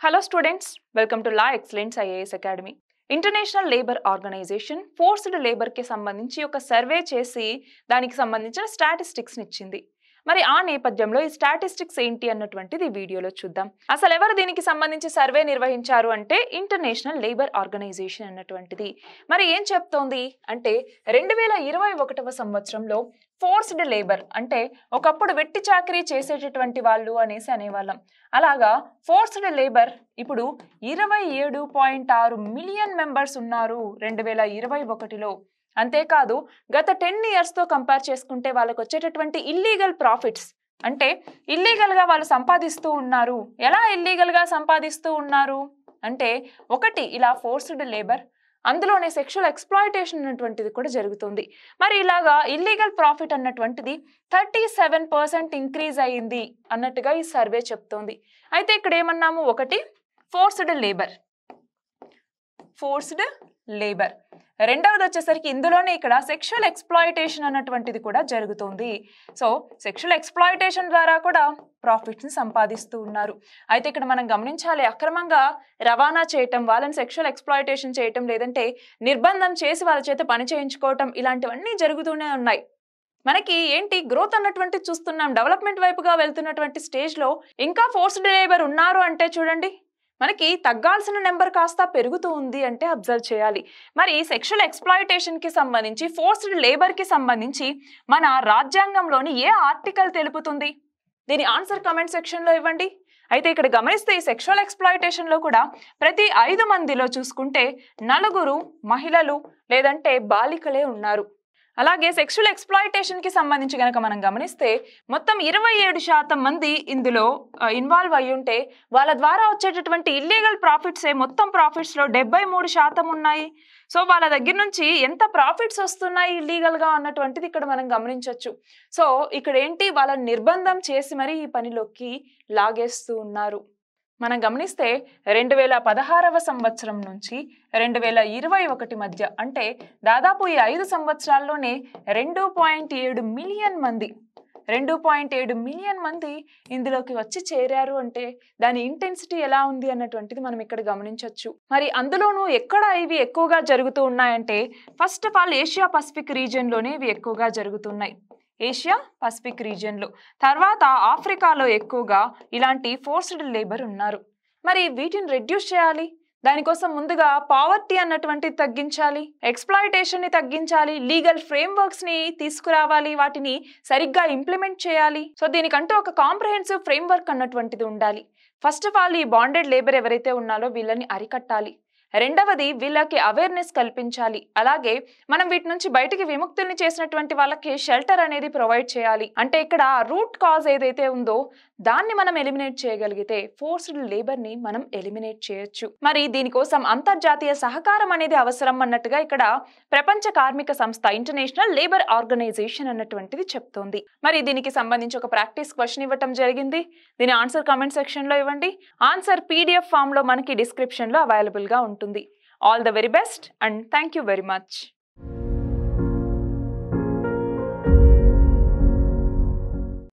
Hello students, welcome to La Excellence IAS Academy. International labour organization forced labour కి సంబంధించి ఒక survey చేసి దానికి సంబంధించిన స్టాటిస్టిక్స్ ఇచ్చింది. మరి ఆ నేపథ్యంలో ఈ స్టాటిస్టిక్స్ ఏంటి అన్నటువంటిది ఈ వీడియోలో చూద్దాం. అసలు ఎవరు దీనికి సంబంధించి సర్వే నిర్వహించారు అంటే ఇంటర్నేషనల్ లేబర్ ఆర్గనైజేషన్ అన్నటువంటిది. మరి ఏం చెప్తోంది అంటే 2021వ సంవత్సరంలో ఫోర్స్డ్ లేబర్ అంటే ఒకప్పుడు వెట్టి చాకరీ చేసేటటువంటి వాళ్ళు అనేవాళ్ళం. అలాగా ఫోర్స్డ్ లేబర్ ఇప్పుడు 27.6 మిలియన్ మెంబర్స్ ఉన్నారు 2021లో. అంతేకాదు గత 10 ఇయర్స్తో కంపేర్ చేసుకుంటే వాళ్ళకు వచ్చేటటువంటి ఇల్లీగల్ ప్రాఫిట్స్ అంటే ఇల్లీగల్గా వాళ్ళు సంపాదిస్తూ ఉన్నారు. ఎలా ఇల్లీగల్గా సంపాదిస్తూ ఉన్నారు అంటే ఒకటి ఇలా ఫోర్స్డ్ లేబర్, అందులోనే సెక్షువల్ ఎక్స్‌ప్లాయిటేషన్ అన్నటువంటిది కూడా జరుగుతుంది. మరి ఇలాగా ఇల్లీగల్ ప్రాఫిట్ అన్నటువంటిది 37% ఇంక్రీజ్ అయ్యింది అన్నట్టుగా ఈ సర్వే చెప్తోంది. అయితే ఇక్కడ ఏమన్నాము, ఒకటి ఫోర్స్డ్ లేబర్, రెండవది వచ్చేసరికి ఇందులోనే ఇక్కడ సెక్షువల్ ఎక్స్‌ప్లాయిటేషన్ అన్నటువంటిది కూడా జరుగుతుంది. సో సెక్షువల్ ఎక్స్‌ప్లాయిటేషన్ ద్వారా కూడా ప్రాఫిట్స్ని సంపాదిస్తూ ఉన్నారు. అయితే ఇక్కడ మనం గమనించాలి, అక్రమంగా రవాణా చేయటం, వాళ్ళని సెక్షువల్ ఎక్స్‌ప్లాయిటేషన్ చేయటం, లేదంటే నిర్బంధం చేసి వాళ్ళ చేత పని చేయించుకోవటం, ఇలాంటివన్నీ జరుగుతూనే ఉన్నాయి. మనకి ఏంటి గ్రోత్ అన్నటువంటి చూస్తున్నాం, డెవలప్మెంట్ వైపుగా వెళ్తున్నటువంటి స్టేజ్లో ఇంకా ఫోర్స్డ్ లేబర్ ఉన్నారు అంటే చూడండి, మనకి తగ్గాల్సిన నెంబర్ కాస్త పెరుగుతూ ఉంది అంటే అబ్జర్వ్ చేయాలి. మరి సెక్షువల్ ఎక్స్‌ప్లాయిటేషన్కి సంబంధించి, ఫోర్స్డ్ లేబర్కి సంబంధించి మన రాజ్యాంగంలోని ఏ ఆర్టికల్ తెలుపుతుంది? దీని ఆన్సర్ కమెంట్ సెక్షన్లో ఇవ్వండి. అయితే ఇక్కడ గమనిస్తే ఈ సెక్షువల్ ఎక్స్‌ప్లాయిటేషన్లో కూడా ప్రతి 5 మందిలో చూసుకుంటే 4 మహిళలు లేదంటే బాలికలే ఉన్నారు. అలాగే సెక్షువల్ ఎక్స్‌ప్లాయిటేషన్కి సంబంధించి కనుక మనం గమనిస్తే మొత్తం 27% మంది ఇందులో ఇన్వాల్వ్ అయ్యి ఉంటే వాళ్ళ ద్వారా వచ్చేటటువంటి ఇల్లీగల్ ప్రాఫిట్సే మొత్తం ప్రాఫిట్స్లో 73% ఉన్నాయి. సో వాళ్ళ దగ్గర నుంచి ఎంత ప్రాఫిట్స్ వస్తున్నాయి ఇల్లీగల్గా అన్నటువంటిది ఇక్కడ మనం గమనించవచ్చు. సో ఇక్కడ ఏంటి, వాళ్ళని నిర్బంధం చేసి మరి ఈ పనిలోకి లాగేస్తూ ఉన్నారు. మనం గమనిస్తే 2016వ సంవత్సరం నుంచి 2021 మధ్య అంటే దాదాపు ఈ 5 సంవత్సరాల్లోనే 2.7 మిలియన్ మంది ఇందులోకి వచ్చి చేరారు అంటే దాని ఇంటెన్సిటీ ఎలా ఉంది అన్నటువంటిది మనం ఇక్కడ గమనించవచ్చు. మరి అందులోనూ ఎక్కడ ఇవి ఎక్కువగా జరుగుతూ ఉన్నాయంటే first of all Asia Pacific రీజియన్లోనే ఇవి ఎక్కువగా జరుగుతున్నాయి. ఏషియా పసిఫిక్ రీజియన్లో, తర్వాత ఆఫ్రికాలో ఎక్కువగా ఇలాంటి ఫోర్స్డ్ లేబర్ ఉన్నారు. మరి వీటిని రెడ్యూస్ చేయాలి, దానికోసం ముందుగా పావర్టీ అన్నటువంటిది తగ్గించాలి, ఎక్స్‌ప్లాయిటేషన్ని తగ్గించాలి, లీగల్ ఫ్రేమ్వర్క్స్ని తీసుకురావాలి, వాటిని సరిగ్గా ఇంప్లిమెంట్ చేయాలి. సో దీనికంటూ ఒక కాంప్రహెన్సివ్ ఫ్రేమ్వర్క్ అన్నటువంటిది ఉండాలి. ఫస్ట్ ఆఫ్ ఆల్ ఈ బాండెడ్ లేబర్ ఎవరైతే ఉన్నారో వీళ్ళని అరికట్టాలి. రెండవది వీళ్ళకి అవేర్నెస్ కల్పించాలి. అలాగే మనం వీటి నుంచి బయటికి విముక్తుల్ని చేసినటువంటి వాళ్ళకి షెల్టర్ అనేది ప్రొవైడ్ చేయాలి. అంటే ఇక్కడ రూట్ కాజ్ ఏదైతే ఉందో దాన్ని మనం ఎలిమినేట్ చేయగలిగితే ఫోర్స్డ్ లేబర్ని మనం ఎలిమినేట్ చేయొచ్చు. మరి దీనికోసం అంతర్జాతీయ సహకారం అనేది అవసరం అన్నట్టుగా ఇక్కడ ప్రపంచ కార్మిక సంస్థ ఇంటర్నేషనల్ లేబర్ ఆర్గనైజేషన్ అన్నటువంటిది చెప్తోంది. మరి దీనికి సంబంధించి ఒక ప్రాక్టీస్ క్వశ్చన్ ఇవ్వటం జరిగింది. దీని ఆన్సర్ కామెంట్ సెక్షన్లో ఇవ్వండి. ఆన్సర్ PDF ఫామ్లో మనకి డిస్క్రిప్షన్లో అవైలబుల్గా ఉంటుంది. All the very best and thank you very much.